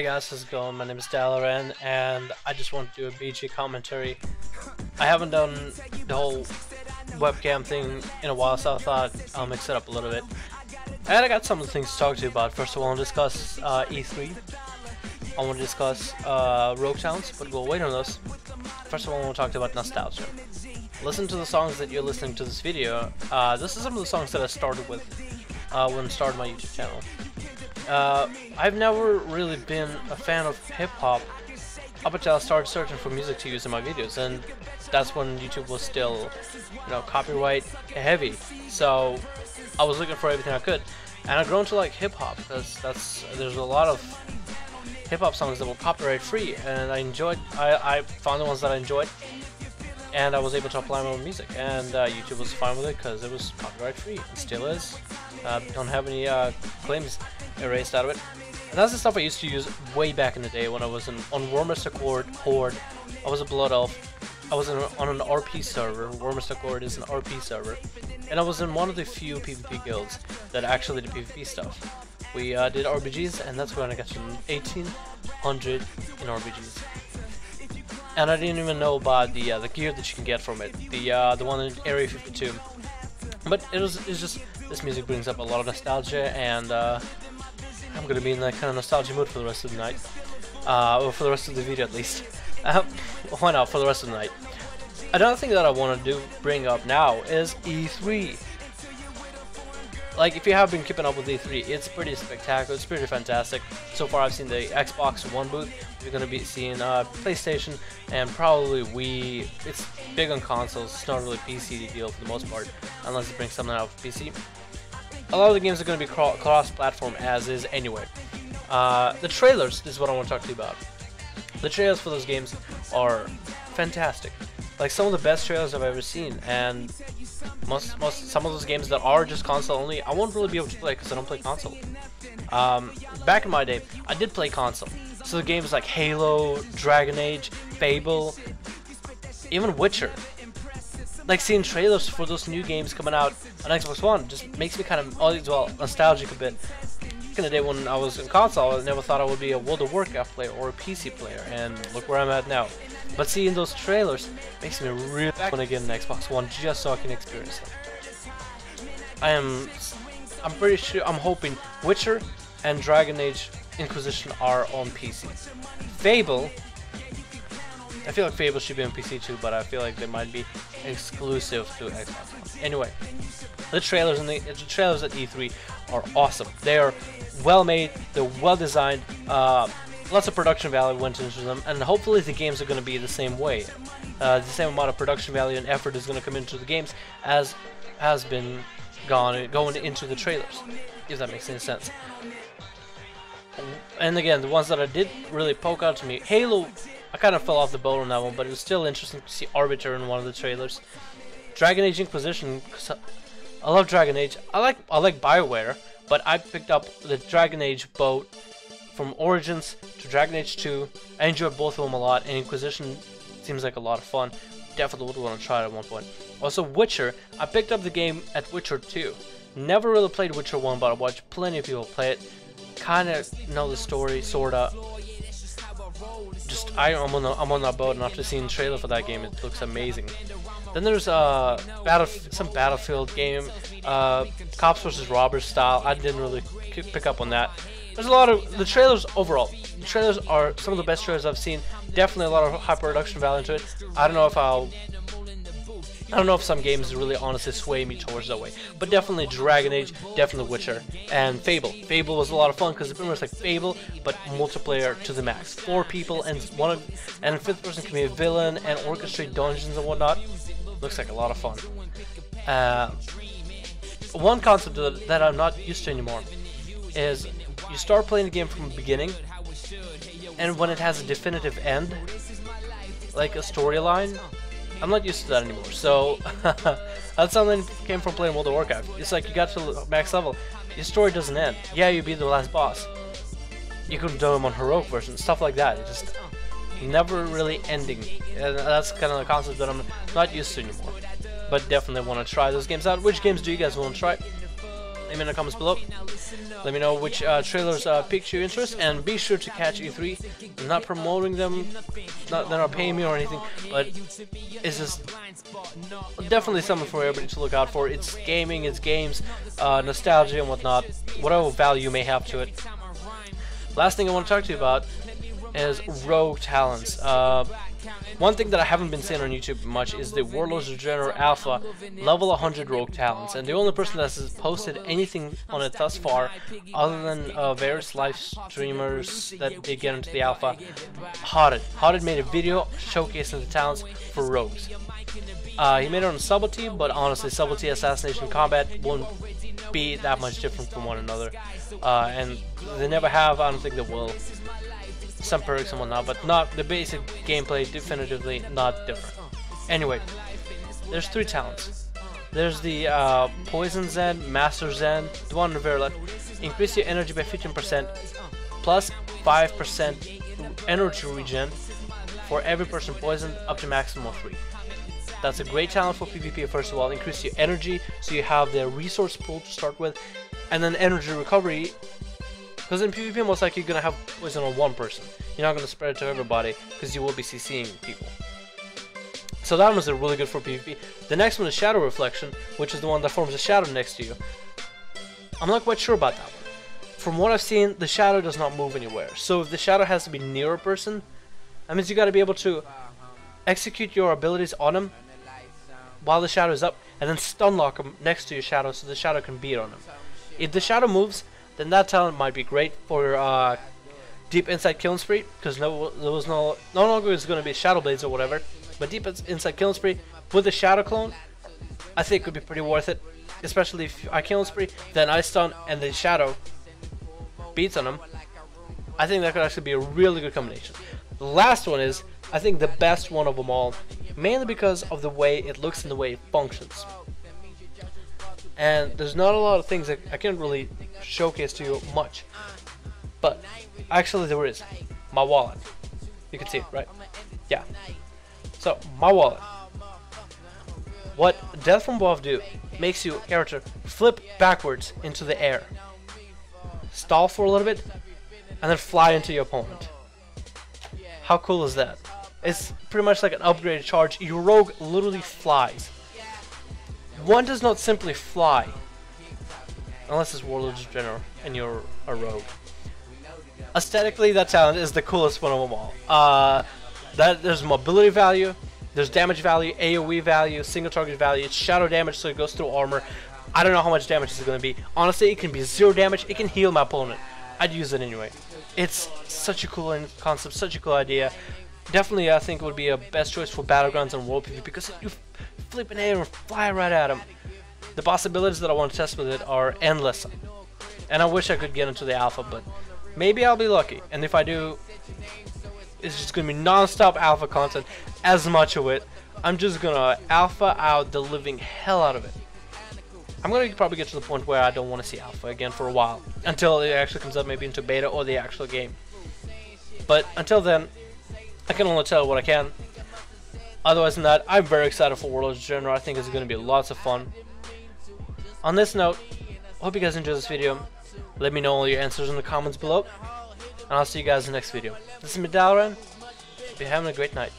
Hey guys, how's it going? My name is Dalaran, and I just want to do a BG commentary. I haven't done the whole webcam thing in a while, so I thought I'll mix it up a little bit. And I got some of the things to talk to you about. First of all, I want to discuss E3. I want to discuss Rogue Towns, but we'll wait on those. First of all, I want to talk to you about Nostalga. Listen to the songs that you're listening to this video. This is some of the songs that I started with when I started my YouTube channel. I've never really been a fan of hip-hop up until I started searching for music to use in my videos, and that's when YouTube was still, copyright heavy. So I was looking for everything I could, and I've grown to like hip-hop because there's a lot of hip-hop songs that were copyright free, and I found the ones that I enjoyed, and I was able to apply my own music, and YouTube was fine with it because it was copyright free, and still is. Don't have any claims erased out of it. And that's the stuff I used to use way back in the day when I was on Warmest Accord Horde. I was a Blood Elf. I was on an RP server. Warmest Accord is an RP server, and I was in one of the few PvP guilds that actually did PvP stuff. We did RBGs, and that's when I got to 1800 in RBGs. And I didn't even know about the gear that you can get from it. The one in Area 52. But it's just this music brings up a lot of nostalgia, and I'm gonna be in that kind of nostalgia mood for the rest of the night, or for the rest of the video at least. Why not for the rest of the night? Another thing that I want to bring up now is E3. Like, if you have been keeping up with E3, it's pretty spectacular, it's pretty fantastic. So far I've seen the Xbox One booth. You're gonna be seeing PlayStation and probably Wii. It's big on consoles, it's not really a PC deal for the most part, unless it brings something out for PC. A lot of the games are going to be cross-platform as is anyway. The trailers is what I want to talk to you about. The trailers for those games are fantastic. Like, some of the best trailers I've ever seen, and some of those games that are just console only, I won't really be able to play because I don't play console. Back in my day, I did play console. So the games like Halo, Dragon Age, Fable, even Witcher. Like, seeing trailers for those new games coming out on Xbox One just makes me kind of, nostalgic a bit. Back in the day when I was in console, I never thought I would be a World of Warcraft player or a PC player, and look where I'm at now. But seeing those trailers makes me really want to get an Xbox One just so I can experience them. I'm pretty sure, I'm hoping Witcher and Dragon Age Inquisition are on PC. Fable, I feel like Fable should be on PC too, but I feel like they might be exclusive to Xbox One. Anyway, the trailers and the trailers at E3 are awesome. They are well made, they're well designed, lots of production value went into them, and hopefully the games are going to be the same way. The same amount of production value and effort is going to come into the games as has been going into the trailers, if that makes any sense. And again, the ones that I did really poke out to me, Halo, I kind of fell off the boat on that one, but it was still interesting to see Arbiter in one of the trailers. Dragon Age Inquisition, I love Dragon Age. I like BioWare, but I picked up the Dragon Age boat from Origins to Dragon Age 2. I enjoyed both of them a lot, and Inquisition seems like a lot of fun. Definitely would want to try it at one point. Also, Witcher, I picked up the game at Witcher 2. Never really played Witcher 1, but I watched plenty of people play it. Kind of know the story, sorta. I'm on that boat, and after seeing the trailer for that game, it looks amazing. Then there's some Battlefield game, Cops vs. Robbers style. I didn't really pick up on that. There's a lot of the trailers overall. The trailers are some of the best trailers I've seen. Definitely a lot of high production value into it. I don't know if some games really honestly sway me towards that way, but definitely Dragon Age, definitely Witcher, and Fable. Fable was a lot of fun because it's pretty much like Fable, but multiplayer to the max. 4 people, and a fifth person can be a villain and orchestrate dungeons and whatnot. Looks like a lot of fun. One concept that I'm not used to anymore is you start playing the game from the beginning, and when it has a definitive end, like a storyline, I'm not used to that anymore. So that's something that came from playing World of Warcraft. It's like you got to max level, your story doesn't end. Yeah, you beat the last boss. You could do them on heroic version, stuff like that. It just never really ending. And that's kind of the concept that I'm not used to anymore. But definitely want to try those games out. Which games do you guys want to try? Leave me in the comments below. Let me know which trailers piqued your interest, and be sure to catch E3. I'm not promoting them, they're not paying me or anything, but it's just definitely something for everybody to look out for. It's gaming, it's games, nostalgia and whatnot, whatever value you may have to it. Last thing I want to talk to you about is rogue talents. One thing that I haven't been seeing on YouTube much is the Warlords of Draenor Alpha level 100 rogue talents, and the only person that has posted anything on it thus far, other than various live streamers that they get into the alpha, Hodded made a video showcasing the talents for rogues. He made it on Subtlety, but honestly, Subtlety, Assassination, Combat won't be that much different from one another, and they never have. I don't think they will. Some perks and whatnot, but not the basic gameplay. Definitively not different. Anyway, there's 3 talents. There's the Poison Zen, Master Zen, the one on the very left. Increase your energy by 15%, plus 5% energy regen for every person poisoned, up to maximum of 3. That's a great talent for PvP. First of all, increase your energy so you have the resource pool to start with, and then energy recovery. Because in PvP, most likely you're going to have poison on one person. You're not going to spread it to everybody, because you will be CCing people. So that one's really good for PvP. The next one is Shadow Reflection, which is the one that forms a shadow next to you. I'm not quite sure about that one. From what I've seen, the shadow does not move anywhere. So if the shadow has to be near a person, that means you got to be able to execute your abilities on him while the shadow is up, and then stun lock him next to your shadow so the shadow can beat on him. If the shadow moves, then that talent might be great for Deep Insight Killing Spree, because no longer is going to be Shadow Blades or whatever, but Deep Insight Killing Spree with the Shadow Clone, I think could be pretty worth it, especially if I Killing Spree, then I stun and the Shadow beats on him. I think that could actually be a really good combination. The last one is, I think, the best one of them all, mainly because of the way it looks and the way it functions. And there's not a lot of things that I can't really showcase to you much, but actually there is. My wallet. You can see it, right? Yeah. So, my wallet. What Death from Above do makes your character flip backwards into the air, stall for a little bit, and then fly into your opponent. How cool is that? It's pretty much like an upgraded charge. Your rogue literally flies. One does not simply fly, unless it's Warlords of Draenor and you're a rogue. Aesthetically, that talent is the coolest one of them all. There's mobility value, there's damage value, AoE value, single target value, it's shadow damage, so it goes through armor. I don't know how much damage it's going to be. Honestly, it can be 0 damage, it can heal my opponent. I'd use it anyway. It's such a cool concept, such a cool idea. Definitely, I think it would be a best choice for Battlegrounds and World PvP, because you flip in air and fly right at them. The possibilities that I want to test with it are endless, and I wish I could get into the alpha, but maybe I'll be lucky. And if I do, it's just gonna be non-stop alpha content, as much of it. I'm just gonna alpha out the living hell out of it. I'm gonna probably get to the point where I don't want to see alpha again for a while, until it actually comes up maybe into beta or the actual game. But until then, I can only tell what I can. Otherwise than that, I'm very excited for Warlords of Draenor. I think it's going to be lots of fun. On this note, I hope you guys enjoyed this video. Let me know all your answers in the comments below, and I'll see you guys in the next video. This is Medalran. Be having a great night.